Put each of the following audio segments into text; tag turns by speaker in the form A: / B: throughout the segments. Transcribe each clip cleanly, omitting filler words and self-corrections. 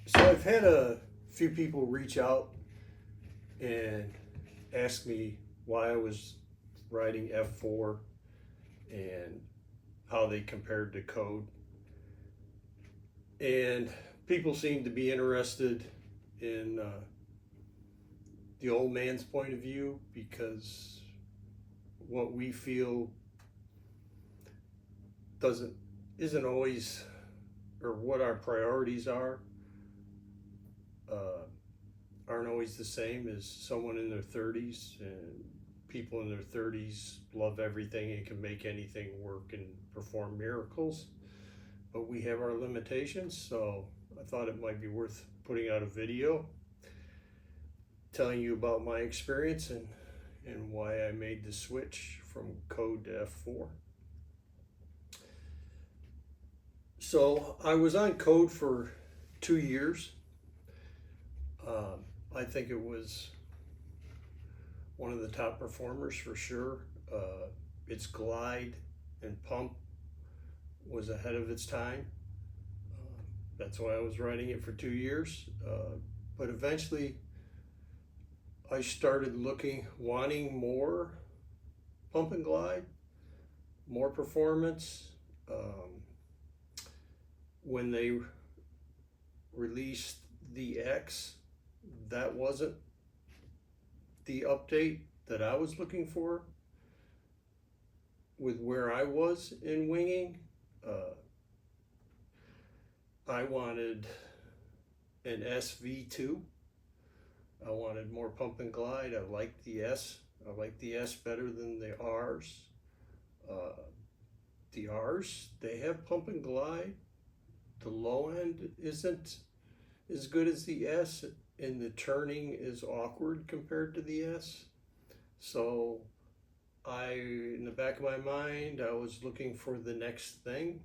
A: So I've had a few people reach out and ask me why I was riding F4 and how they compared to code. And people seem to be interested in the old man's point of view because what we feel doesn't isn't always or what our priorities uh, aren't always the same as someone in their 30s, and people in their 30s love everything and can make anything work and perform miracles, but we have our limitations. So I thought it might be worth putting out a video telling you about my experience and why I made the switch from code to F4. So I was on code for 2 years. I think it was one of the top performers for sure. Its glide and pump was ahead of its time. That's why I was riding it for 2 years. But eventually I started wanting more pump and glide, more performance. When they released the X, that wasn't the update that I was looking for with where I was in winging. I wanted an SV2. I wanted more pump and glide. I liked the S. I liked the S better than the R's. Uh, the R's, they have pump and glide. The low end isn't as good as the S, and the turning is awkward compared to the S. So in the back of my mind, I was looking for the next thing.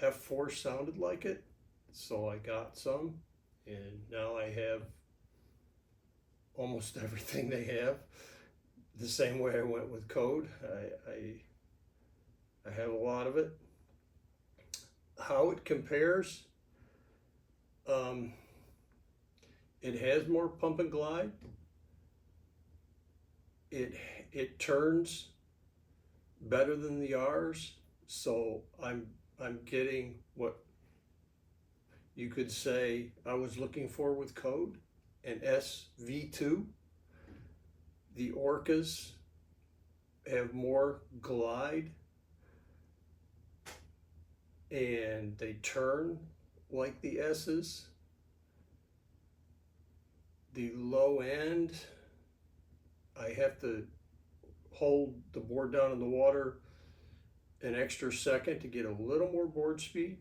A: F4 sounded like it, so I got some, and now I have almost everything they have. The same way I went with code, I have a lot of it. How it compares, um, it has more pump and glide. It turns better than the R's, so I'm getting what you could say I was looking for with code, an SV2. The Orcas have more glide and they turn like the S's. The low end, I have to hold the board down in the water an extra second to get a little more board speed.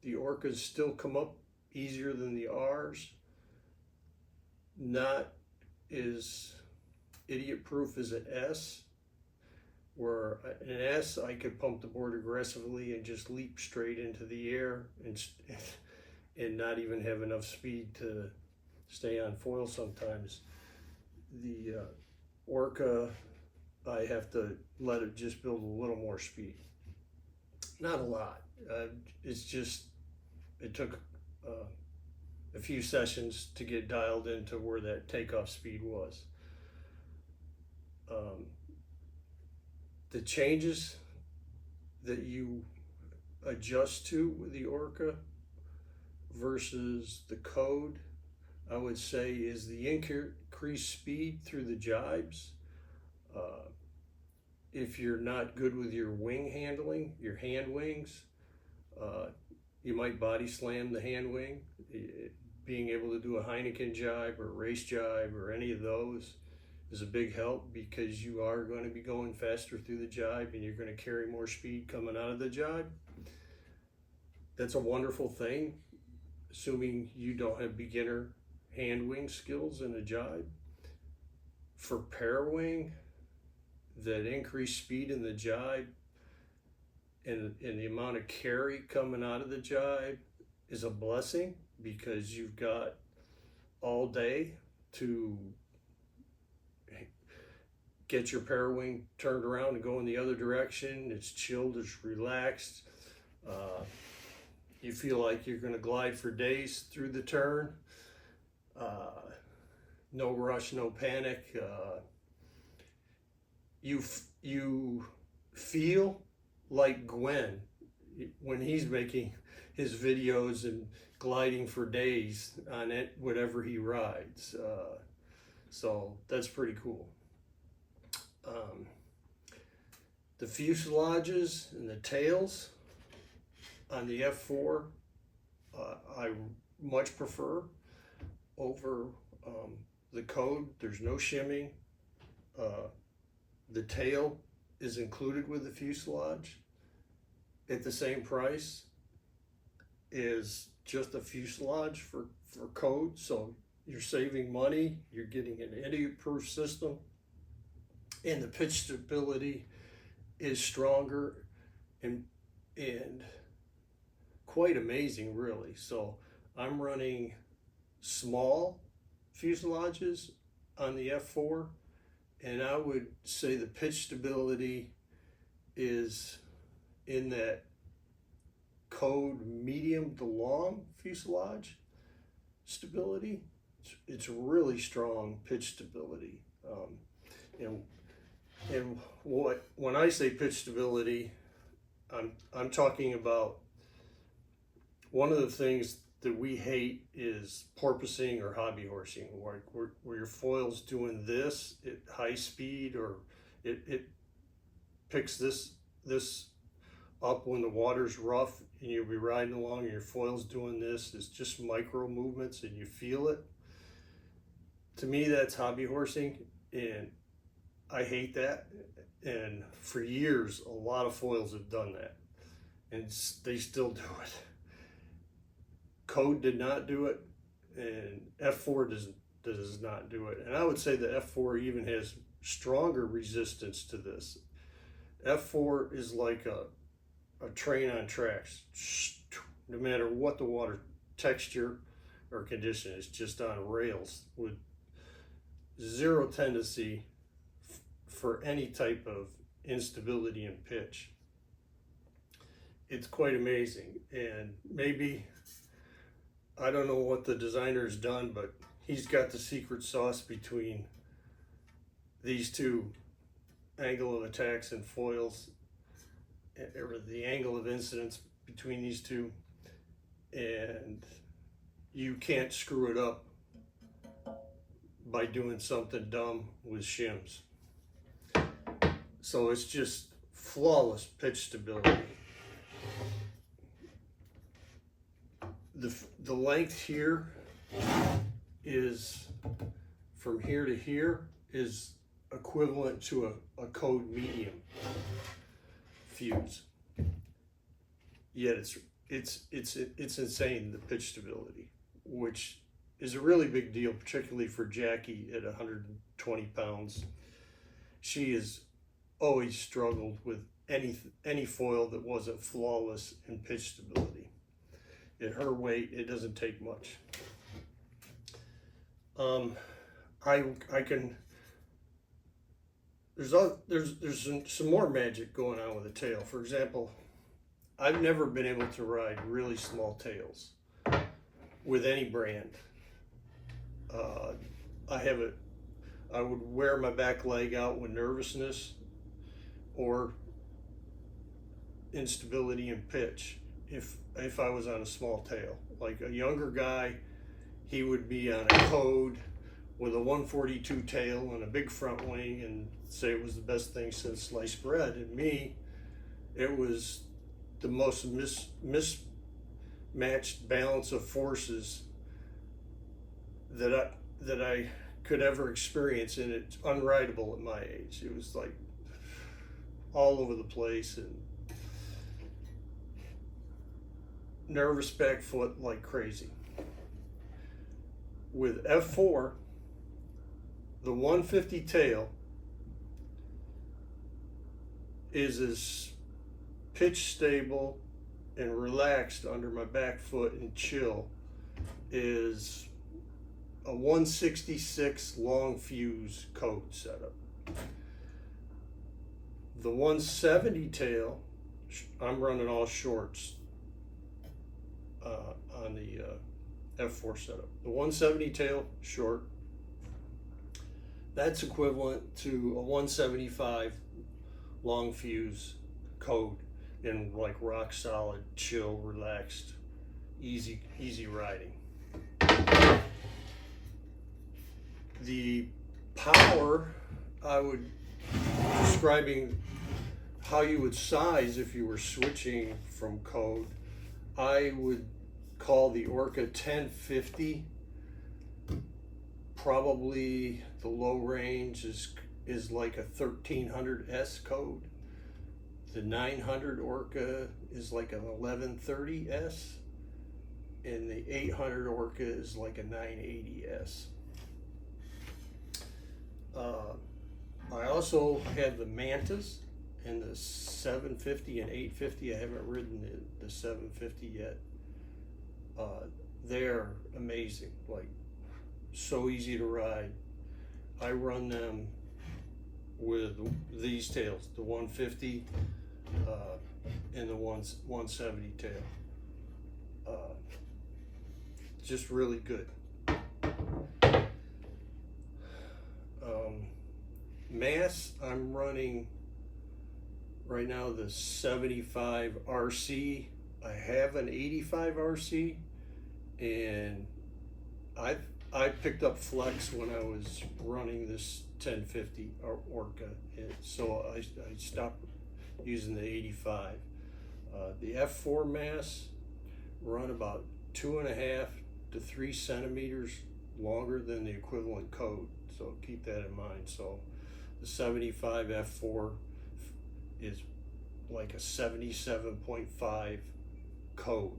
A: The Orcas still come up easier than the R's. Not as idiot proof as an S, where an S I could pump the board aggressively and just leap straight into the air and not even have enough speed to stay on foil sometimes. The Orca, I have to let it just build a little more speed. Not a lot. It's just, it took a few sessions to get dialed into where that takeoff speed was. The changes that you adjust to with the Orca versus the code, I would say, is the increased speed through the jibes. If you're not good with your wing handling, your hand wings, you might body slam the hand wing. Being able to do a Heineken jibe or race jibe or any of those is a big help, because you are going to be going faster through the jibe and you're going to carry more speed coming out of the jibe. That's a wonderful thing, assuming you don't have beginner hand wing skills in a jibe. For pair wing, that increased speed in the jibe and the amount of carry coming out of the jibe is a blessing, because you've got all day to get your pair wing turned around and go in the other direction. It's chilled, it's relaxed. you feel like you're going to glide for days through the turn. No rush, no panic. You feel like Gwen when he's making his videos and gliding for days on it, whatever he rides. So that's pretty cool. The fuselages and the tails on the F4, I much prefer over the Code. There's no shimming. The tail is included with the fuselage at the same price is just a fuselage for Code. So you're saving money, you're getting an idiot-proof system, and the pitch stability is stronger and quite amazing, really. So I'm running small fuselages on the F4, and I would say the pitch stability is in that Code medium to long fuselage stability. It's really strong pitch stability. And when I say pitch stability, I'm talking about one of the things that we hate is porpoising or hobby horsing, where your foil's doing this at high speed, or it picks this up when the water's rough and you'll be riding along and your foil's doing this. It's just micro movements and you feel it. To me, that's hobby horsing, and I hate that. And for years, a lot of foils have done that, and they still do it. Code did not do it, and F4 does not do it. And I would say the F4 even has stronger resistance to this. F4 is like a train on tracks. No matter what the water texture or condition, it's just on rails with zero tendency for any type of instability in pitch. It's quite amazing. And maybe, I don't know what the designer's done, but he's got the secret sauce between these two angle of attacks and foils, or the angle of incidence between these two, and you can't screw it up by doing something dumb with shims. So it's just flawless pitch stability. The length here is, from here to here, is equivalent to a Code medium fuse. Yet it's insane, the pitch stability, which is a really big deal, particularly for Jackie at 120 pounds. She has always struggled with any foil that wasn't flawless in pitch stability. At her weight, it doesn't take much. I can. There's some more magic going on with the tail. For example, I've never been able to ride really small tails with any brand. I would wear my back leg out with nervousness or instability in pitch if I was on a small tail. Like a younger guy, he would be on a Code with a 142 tail and a big front wing and say it was the best thing since sliced bread. And me, it was the most mismatched balance of forces that I could ever experience, and it's unrideable at my age. It was like all over the place and nervous back foot like crazy. With F4, the 150 tail is as pitch stable and relaxed under my back foot and chill is a 166 long fuse Code setup. The 170 tail, I'm running all shorts, on the F4 setup. The 170 tail, short. That's equivalent to a 175 long fuse code in like rock solid, chill, relaxed, easy riding. The power, I would describing how you would size if you were switching from code. I would call the Orca 1050 probably the low range is like a 1300S code. The 900 Orca is like an 1130S, and the 800 Orca is like a 980S. I also have the Mantas and the 750 and 850. I haven't ridden the 750 yet. They're amazing, like so easy to ride. I run them with these tails, the 150 and the 170 tail. Just really good. Mass, I'm running right now the 75 RC. I have an 85 RC, and I picked up flex when I was running this 1050 Orca, so I stopped using the 85. The F4 mass run about 2.5 to 3 centimeters longer than the equivalent code, so keep that in mind. So the 75 F4 is like a 77.5 code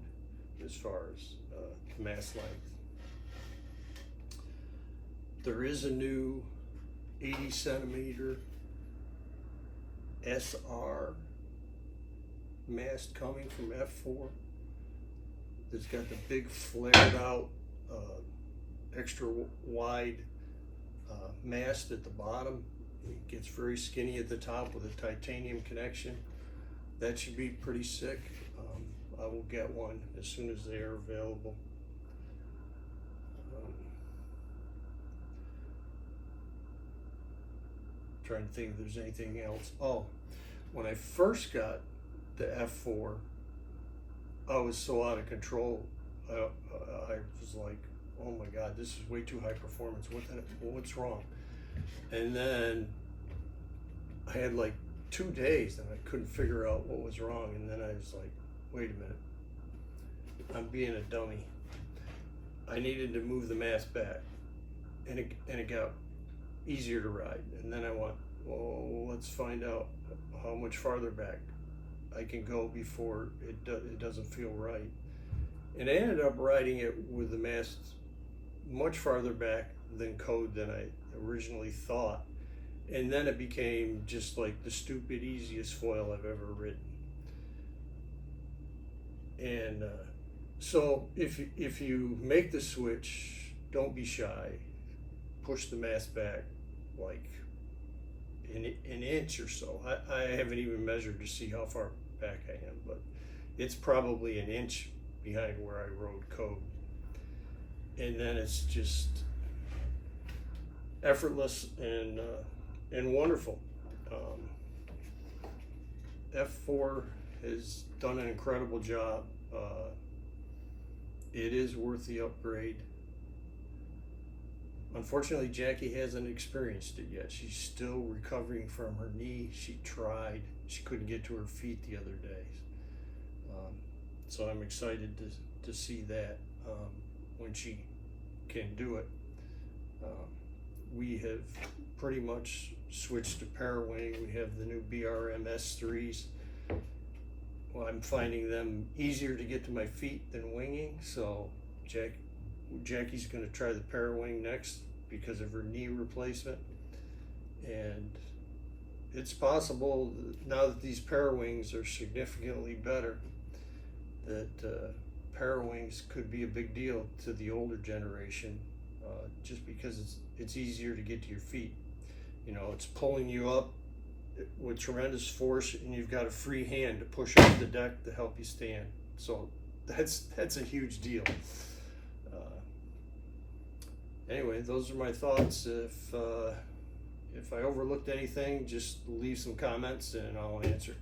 A: as far as mass length. There is a new 80 centimeter SR mast coming from F4 that's got the big flared out extra wide mast at the bottom. It gets very skinny at the top with a titanium connection. That should be pretty sick. I will get one as soon as they are available. Trying to think if there's anything else. Oh, when I first got the F4, I was so out of control. I was like, oh my God, this is way too high performance. What's wrong? And then I had like 2 days and I couldn't figure out what was wrong. And then I was like, wait a minute, I'm being a dummy. I needed to move the mast back, and it got easier to ride. And then I went, well, let's find out how much farther back I can go before it doesn't feel right. And I ended up riding it with the mast much farther back than code than I originally thought. And then it became just like the stupid easiest foil I've ever ridden. And so if you make the switch, don't be shy. Push the mast back like an inch or so. I haven't even measured to see how far back I am, but it's probably an inch behind where I rode code. And then it's just effortless and wonderful. F4 has done an incredible job. It is worth the upgrade. Unfortunately, Jackie hasn't experienced it yet. She's still recovering from her knee. She tried. She couldn't get to her feet the other day. So I'm excited to see that when she can do it. We have pretty much switched to Parawing. We have the new BRM S3s. Well, I'm finding them easier to get to my feet than winging, so Jackie's going to try the Parawing next because of her knee replacement. And it's possible that now that these Parawings are significantly better, that Parawings could be a big deal to the older generation, just because it's easier to get to your feet. You know, it's pulling you up with tremendous force, and you've got a free hand to push up the deck to help you stand. So that's a huge deal. Anyway, those are my thoughts. If I overlooked anything, just leave some comments and I'll answer.